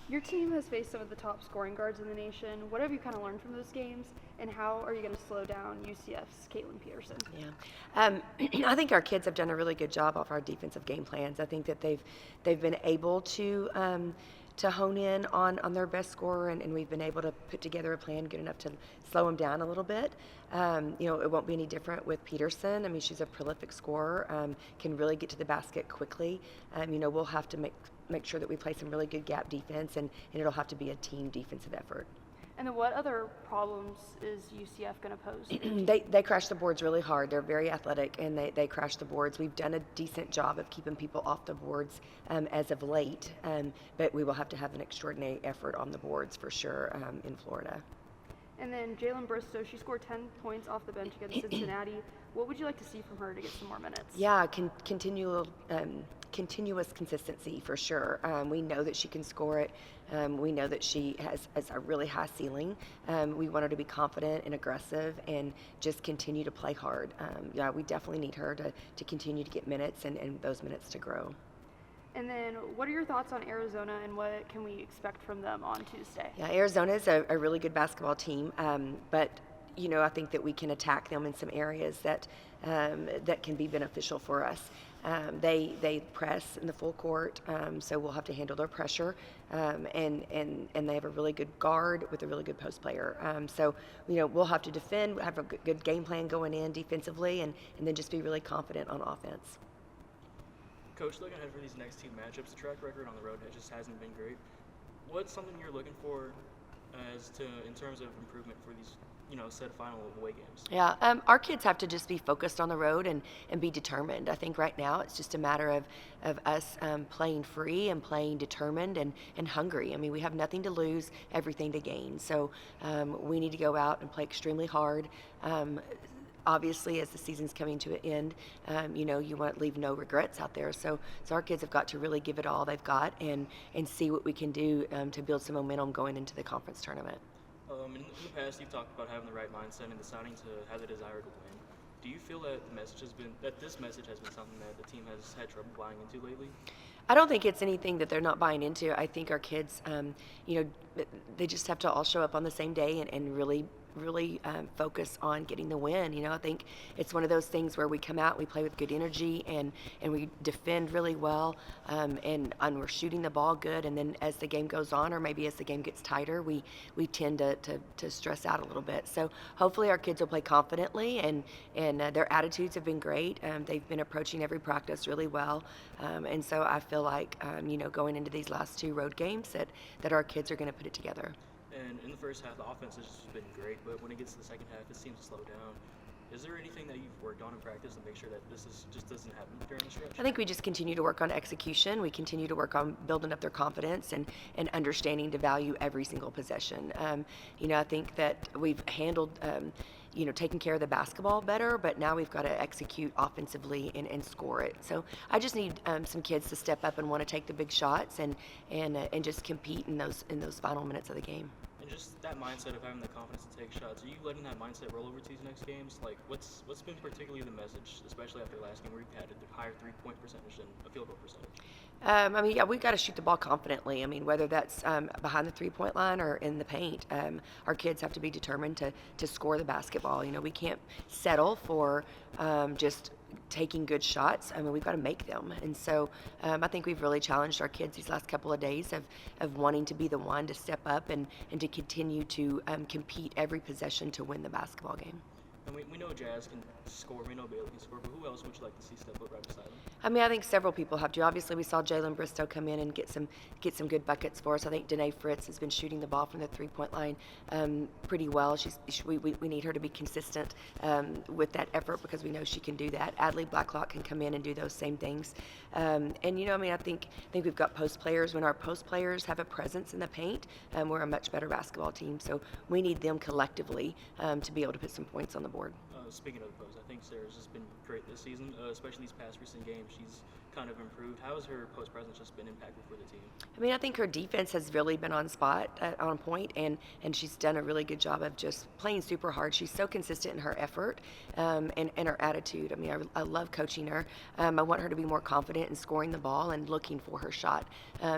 Your team has faced some of the top scoring guards in the nation. What have you kind of learned from those games, and how are you going to slow down UCF's Caitlin Peterson? Yeah, I think our kids have done a really good job off our defensive game plans. I think that they've been able to hone in on their best scorer, and we've been able to put together a plan good enough to slow them down a little bit. It won't be any different with Peterson. I mean, she's a prolific scorer, can really get to the basket quickly. We'll have to make sure that we play some really good gap defense, and it'll have to be a team defensive effort. And then what other problems is UCF going to pose? They crash the boards really hard. They're very athletic, and they crash the boards. We've done a decent job of keeping people off the boards as of late, but we will have to have an extraordinary effort on the boards for sure in Florida. And then Jalen Bristow, she scored 10 points off the bench against Cincinnati. What would you like to see from her to get some more minutes? Yeah, continuous consistency for sure. We know that she can score it. We know that she has a really high ceiling. We want her to be confident and aggressive and just continue to play hard. Yeah, we definitely need her to continue to get minutes and those minutes to grow. And then what are your thoughts on Arizona, and what can we expect from them on Tuesday? Yeah, Arizona is a really good basketball team, but I think that we can attack them in some areas that can be beneficial for us. They press in the full court, so we'll have to handle their pressure, and they have a really good guard with a really good post player. So we'll have to defend, have a good game plan going in defensively, and then just be really confident on offense. Coach, looking ahead for these next two matchups, the track record on the road just hasn't been great. What's something you're looking for in terms of improvement for these said final away games? Yeah, our kids have to just be focused on the road and be determined. I think right now it's just a matter of us playing free and playing determined and hungry. I mean, we have nothing to lose, everything to gain. So we need to go out and play extremely hard. Obviously, as the season's coming to an end, you want to leave no regrets out there. So our kids have got to really give it all they've got and see what we can do to build some momentum going into the conference tournament. In the past, you've talked about having the right mindset and deciding to have the desire to win. Do you feel that this message has been something that the team has had trouble buying into lately? I don't think it's anything that they're not buying into. I think our kids, they just have to all show up on the same day and really focus on getting the win. I think it's one of those things where we come out, we play with good energy, and we defend really well, and we're shooting the ball good. And then as the game goes on, or maybe as the game gets tighter, we tend to stress out a little bit. So hopefully our kids will play confidently, and their attitudes have been great. They've been approaching every practice really well, and so I feel like going into these last two road games that our kids are going to put it together. And in the first half, the offense has just been great, but when it gets to the second half, it seems to slow down. Is there anything that you've worked on in practice to make sure that just doesn't happen during the stretch? I think we just continue to work on execution. We continue to work on building up their confidence and understanding to value every single possession. I think that we've handled taking care of the basketball better, but now we've got to execute offensively and score it. So I just need some kids to step up and want to take the big shots and just compete in those final minutes of the game. And just that mindset of having the confidence to take shots, are you letting that mindset roll over to these next games? Like, what's been particularly the message, especially after last game where you had a higher three-point percentage than a field goal percentage? We've got to shoot the ball confidently. I mean, whether that's behind the three-point line or in the paint, our kids have to be determined to score the basketball. We can't settle for just taking good shots. I mean, we've got to make them. And so I think we've really challenged our kids these last couple of days of wanting to be the one to step up and to continue to compete every possession to win the basketball game. And we know Jazz can score, we know Bailey can score, but who else would you like to see step up right beside them? I mean, I think several people have to. Obviously, we saw Jalen Bristow come in and get some good buckets for us. I think Danae Fritz has been shooting the ball from the three-point line pretty well. We need her to be consistent with that effort because we know she can do that. Adley Blacklock can come in and do those same things. I think we've got post players. When our post players have a presence in the paint, we're a much better basketball team. So we need them collectively to be able to put some points on the board. Speaking of the post, I think Sarah's just been great this season, especially these past recent games. She's kind of improved. How has her post presence just been impactful for the team? I mean, I think her defense has really been on spot, on point, and she's done a really good job of just playing super hard. She's so consistent in her effort and her attitude. I mean, I love coaching her. I want her to be more confident in scoring the ball and looking for her shot.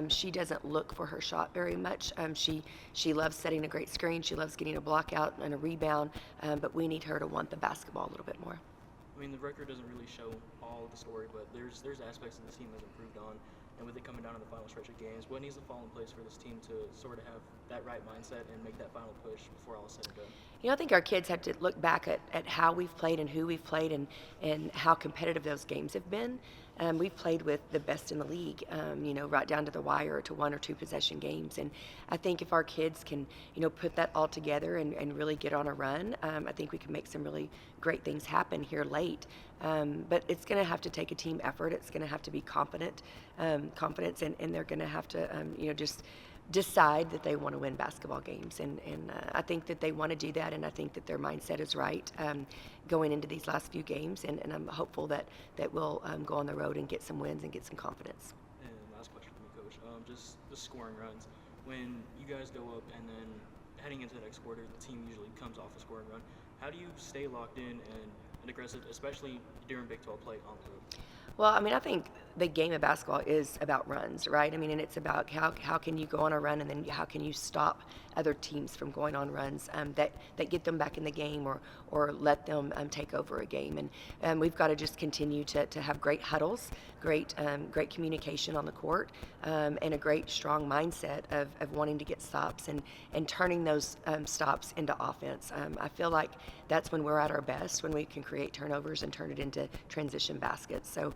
She doesn't look for her shot very much. She loves setting a great screen. She loves getting a block out and a rebound, but we need her to want the basketball a little bit more. I mean, the record doesn't really show all of the story, but there's aspects that this team has improved on. And with it coming down to the final stretch of games, what needs to fall in place for this team to sort of have that right mindset and make that final push before all is said and done? You know, I think our kids have to look back at how we've played and who we've played and how competitive those games have been. We've played with the best in the league, you know, right down to the wire to 1 or 2 possession games. And I think if our kids can, you know, put that all together and really get on a run, I think we can make some really great things happen here late. But it's going to have to take a team effort. It's going to have to be confidence, and they're going to have to, you know, just decide that they want to win basketball games. And I think that they want to do that, and I think that their mindset is right going into these last few games. And I'm hopeful that we'll go on the road and get some wins and get some confidence. And last question for me, Coach. Just the scoring runs. When you guys go up and then heading into the next quarter, the team usually comes off a scoring run. How do you stay locked in and aggressive, especially during Big 12 play on the road? Well, I mean, I think the game of basketball is about runs, right? I mean, and it's about how can you go on a run, and then how can you stop other teams from going on runs that get them back in the game or let them take over a game. And we've got to just continue to have great huddles, great communication on the court, and a great strong mindset of wanting to get stops and turning those stops into offense. I feel like that's when we're at our best, when we can create turnovers and turn it into transition baskets. So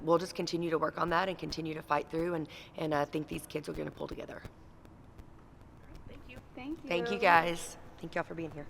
we'll just continue to work on that and continue to fight through, and I think these kids are going to pull together. Thank you. Thank you, guys. Thank y'all for being here.